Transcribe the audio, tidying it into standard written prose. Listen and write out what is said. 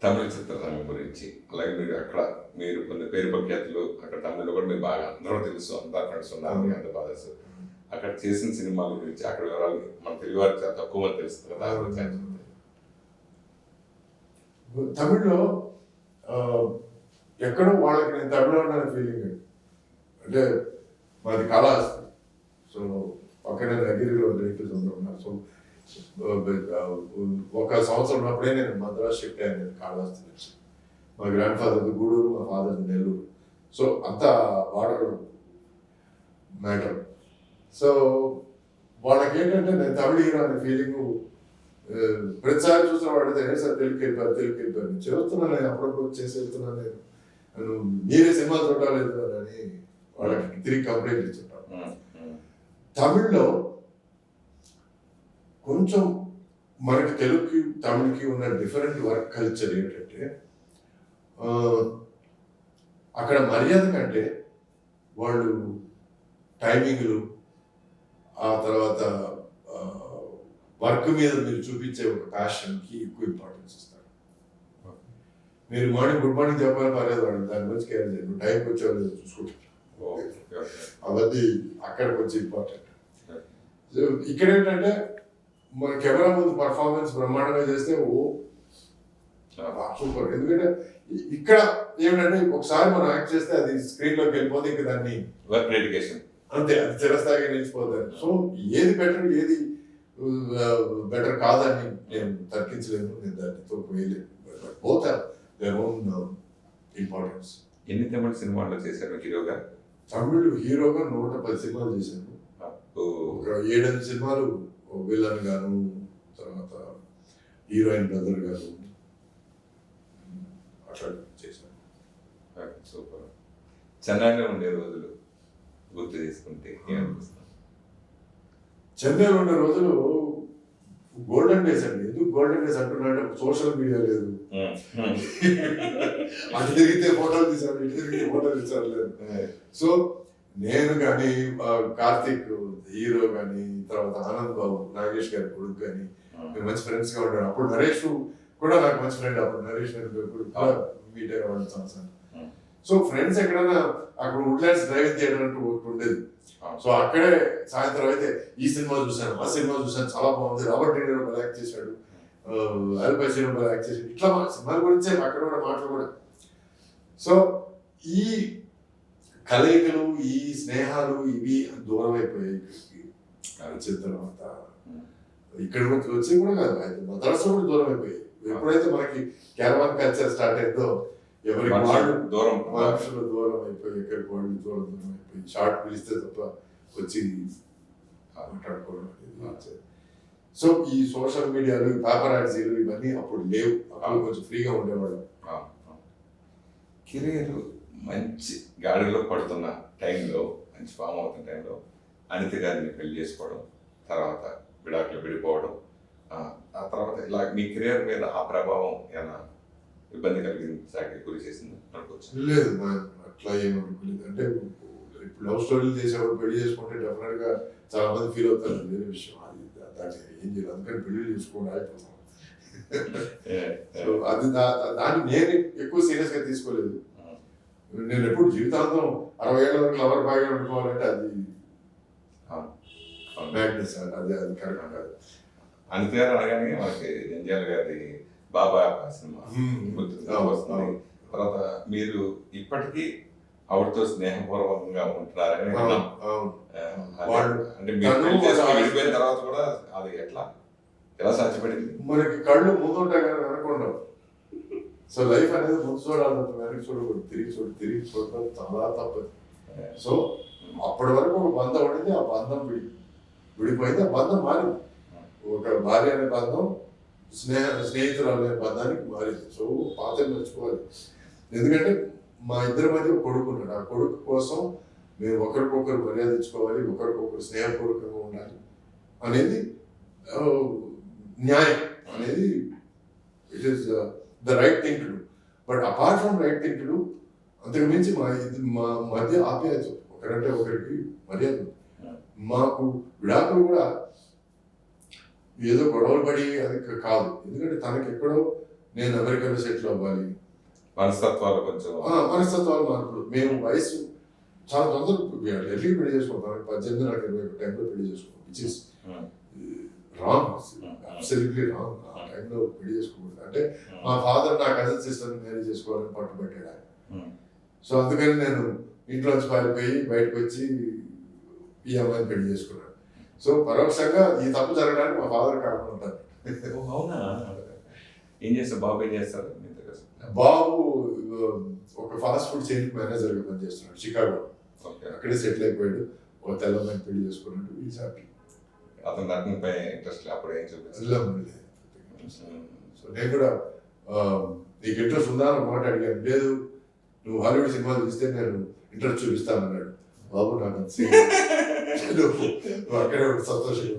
తమిళ చిత్రరంగం గురించి, అలాగే మీరు కొన్ని పేరు ప్రఖ్యాతులు అక్కడ తమిళ్లో కూడా మీరు బాగా అందరూ తెలుసు, అంతా ఫ్రెండ్స్ ఉన్నారు, మీకు అంత బాధస్ అక్కడ చేసిన సినిమాల గురించి, అక్కడ వివరాలు మన తెలుగు వారికి చాలా తక్కువ మంది తెలుస్తుంది కదా, దాని గురించి ఆయన తమిళ్లో ఎక్కడో వాళ్ళకి నేను తమిళ ఉన్నాను ఫీలింగ్. అంటే మాది కాళహస్తి, సో పక్కనే నగిరిలో రిలేటివ్స్ అందరూ ఉన్నారు. సో ఒక సంవత్సరం ఉన్నప్పుడే నేను మద్రాస్ షిఫ్ట్ అయ్యాను కాళహస్తి నుంచి. మా గ్రాండ్ ఫాదర్ గూడూరు, మా ఫాదర్ నెల్లూరు. సో అంతా వాటర్ మ్యాటర్. సో వాళ్ళకి ఏంటంటే నేను తమిళ హీరో అనే ఫీలింగ్ ప్రతిసారి చూసిన వాడితే సార్ తెలుగు వెళ్ళిపోయారు చేస్తున్నాను, నేను అప్పుడప్పుడు చేసి వెళ్తున్నాను, నేను మీరే సినిమా చూడలేదు అని వాళ్ళకి తిరిగి కంప్లైంట్ ఇచ్చుంటాను. తమిళ్లో కొంచెం మనకి తెలుగుకి తమిళకి ఉన్న డిఫరెంట్ వర్క్ కల్చర్ ఏంటంటే, అక్కడ మర్యాద కంటే వాళ్ళు టైమింగ్లు, ఆ తర్వాత వర్క్ మీద మీరు చూపించే ఒక ప్యాషన్కి ఎక్కువ ఇంపార్టెన్స్ ఇస్తారు. మీరు మార్నింగ్ గుడ్ మార్నింగ్ చెప్పాలని పర్లేదు, వాళ్ళు దాని గురించి కేర్ చేయరు, టైంకి వచ్చేవాళ్ళు చూసుకుంటారు. అవన్నీ అక్కడ కొంచెం ఇంపార్టెంట్. ఇక్కడ ఏంటంటే మన కెమెరా ముందు పర్ఫార్మెన్స్ బ్రహ్మాండంగా చేస్తే సూపర్. ఎందుకంటే ఇక్కడ ఏమిటంటే ఒకసారి మనం యాక్ట్ చేస్తే అది స్క్రీన్ లోకి వెళ్ళిపోతే ఇంకా దాన్ని అంతే, అది చిరస్థాయిగా నిలిచిపోతుంది. సో ఏది బెటర్ కాదని నేను తర్కించలేను, నేను దానితో వేయలేను. Both their own importance. ఎన్ని తమిళ సినిమాల్లో చేశారు హీరోగా? తమిళ్ హీరోగా 110 సినిమాలు చేశాను. ఒక 7-8 సినిమాలు విలన్ గాను, తర్వాత హీరోయిన్ బ్రదర్ గాను అట్లా చేశాను. సూపర్. చెన్నైలో ఉండే రోజులు గుర్తు చేసుకుంటే ఏమనిపిస్తుంది? చెన్నైలో ఉండే రోజులు గోల్డెన్ డేస్ అండి. ఎందుకు గోల్డెన్ డేస్ అంటున్నారంటే సోషల్ మీడియా లేదు, అటు తిరిగితే ఫోటోలు తీసాను, ఇటు తిరిగితే ఫోటోలు తీసాను లేదు. సో నేను కానీ కార్తీక్ హీరో కానీ, తర్వాత ఆనంద్ బాబు నాగేష్ గారి కొడుకు కానీ మేము మంచి ఫ్రెండ్స్ గా ఉంటాడు. అప్పుడు నరేష్ కూడా నాకు మంచి ఫ్రెండ్. అప్పుడు నరేష్ మీట్ అయ్యేవాడు చాలా. సో ఫ్రెండ్స్ ఎక్కడైనా అక్కడ వుడ్లాండ్స్ డ్రైవింగ్ థియేటర్ అంటూ ఒకటి ఉండేది. సో అక్కడే సాయంత్రం అయితే ఈ సినిమా చూశాను, ఆ సినిమా చూశాను, చాలా బాగుంది, రాబర్ట్ డీనీరో యాక్ట్ చేశాడు, అల్ పచినో యాక్ట్ చేశాడు, ఇట్లా సినిమాల గురించే అక్కడ కూడా మాటలు కూడా. సో ఈ కలయికలు, ఈ స్నేహాలు ఇవి దూరం అయిపోయాయి. వచ్చిన తర్వాత ఇక్కడ వచ్చి కూడా కాదు, మద్రాసులో కూడా దూరం అయిపోయాయి. ఎప్పుడైతే మనకి క్యారవాన్ కల్చర్ స్టార్ట్ అయిందో ఎవరికి వాళ్ళు దూరం, మనుషులు దూరం అయిపోయి, ఎక్కడికి వాళ్ళు దూరం అయిపోయి, షార్ట్ పిలిస్తే తప్ప వచ్చి మాట్లాడుకోవడం అనేది. సో ఈ సోషల్ మీడియాలు, పేపరాజీలు ఇవన్నీ అప్పుడు లేవు. అప్పుడు కొంచెం ఫ్రీగా ఉండేవాళ్ళు. కెరీర్ మంచి గాడిలో పడుతున్న టైంలో, మంచి ఫామ్ అవుతున్న టైంలో అనిత గారిని పెళ్లి చేసుకోవడం, తర్వాత విడాకులు విడిపోవడం, ఆ తర్వాత ఇలా మీ కెరీర్ మీద ఆ ప్రభావం ఏమైనా ఇబ్బంది కలిగించాక గురి చేసింది అనుకోవచ్చు? లేదు, అట్లా ఏమనుకోలేదు. అంటే ఇప్పుడు లవ్ స్టోరీలు చేసేవాడు పెళ్లి చేసుకుంటే డెఫినెట్ గా చాలా మంది ఫీల్ అవుతారు, వేరే విషయం. అది దాన్ని ఏం చేయాలి, అందుకని పెళ్లి చేసుకోండి అయిపోతాం. సో అది దాన్ని నేను ఎక్కువ సీరియస్ గా తీసుకోలేదు. నేను ఎప్పుడు జీవితాంతం 60 ఏళ్ళ వరకు లవర్ బాగా ఉండుకోవాలంటే అది మ్యాడ్నెస్, అది కరెక్ట్ కాదు. అనిత గారు అనగానే మనకి జంజాల గారి బాబా సినిమా వస్తుంది. తర్వాత మీరు ఇప్పటికీ ఆవిడతో స్నేహపూర్వకంగా ఉంటున్నారని అంటే వెళ్ళిపోయిన తర్వాత కూడా అది ఎలా సాధ్యపడింది? మనకి కళ్ళు ముందుంటాయి కానీ వెనకుండా. సో లైఫ్ అనేది ముందు చూడాలి, వెనక్కి చూడకూడదు, తిరిగి చూడడం చాలా తప్పదు. సో అప్పటి వరకు ఒక బంధం ఉండేది, ఆ బంధం విడిపోయింది, ఆ బంధం మారింది. ఒక భార్య అనే బంధం స్నేహితురాలు అనే బంధానికి మారింది. సో పాత మర్చిపోవాలి. ఎందుకంటే మా ఇద్దరి మధ్య ఒక కొడుకు ఉన్నాడు. ఆ కొడుకు కోసం మేము ఒకరికొకరు మర్యాద ఇచ్చుకోవాలి, ఒకరికొకరు స్నేహపూర్వకంగా ఉండాలి అనేది న్యాయం అనేది. It is the right thing to do. But apart from right thing to do, అంతకు మించి మా మధ్య ఆప్యాయత, ఒకరంటే ఒకరికి మర్యాద. మాకు విడాకులు కూడా ఏదో గొడవలు పడి అది కాదు. ఎందుకంటే తనకి ఎక్కడో నేను అమెరికాలో సెటిల్ అవ్వాలి. మనస్తత్వాలు కొంచెం మనస్తత్వాలు మార్పులు. మేము వయసు చాలా తొందరగా ఎర్లీ పెళ్లి చేసుకుంటాం. 18 నాకు 21 టైంలో పెళ్లి చేసుకుంటాం. Which is wrong, absolutely wrong. ఆ టైంలో పెళ్లి చేసుకోకూడదు. అంటే మా ఫాదర్ నా కజిన్ సిస్టర్ని మ్యారేజ్ చేసుకోవాలని పట్టుబట్టాడు ఆయన. సో అందుకని నేను ఇంట్లోంచి పారిపోయి బయటకు వచ్చి ఈ అమ్మాయిని పెళ్లి చేసుకున్నాను. సో పరోక్షంగా ఈ తప్పు జరగడానికి మా ఫాదర్ కారణం ఉంటారు. అవునా? ఏం చేస్తారు బాబు? ఏం చేస్తారు? బాబు ఒక ఫాస్ట్ ఫుడ్ చైన్ మేనేజర్గా పనిచేస్తున్నాడు చికాగో. అక్కడే సెటిల్ అయిపోయాడు. ఒక తెల్లమ్మాయిని పెళ్లి చేసుకున్నాడు. ఈ హ్యాపీ. అతను నటనపై ఇంట్రెస్ట్ అప్పుడు ఏం చూపించారు? సో నేను కూడా నీకు ఇంట్రెస్ట్ ఉందా అని మాట అడిగాను. లేదు, నువ్వు హాలీవుడ్ సినిమాలు చూస్తే నేను ఇంట్రెస్ట్ చూపిస్తాను అన్నాడు. బాబు నాకు నువ్వు అక్కడే సంతోషంగా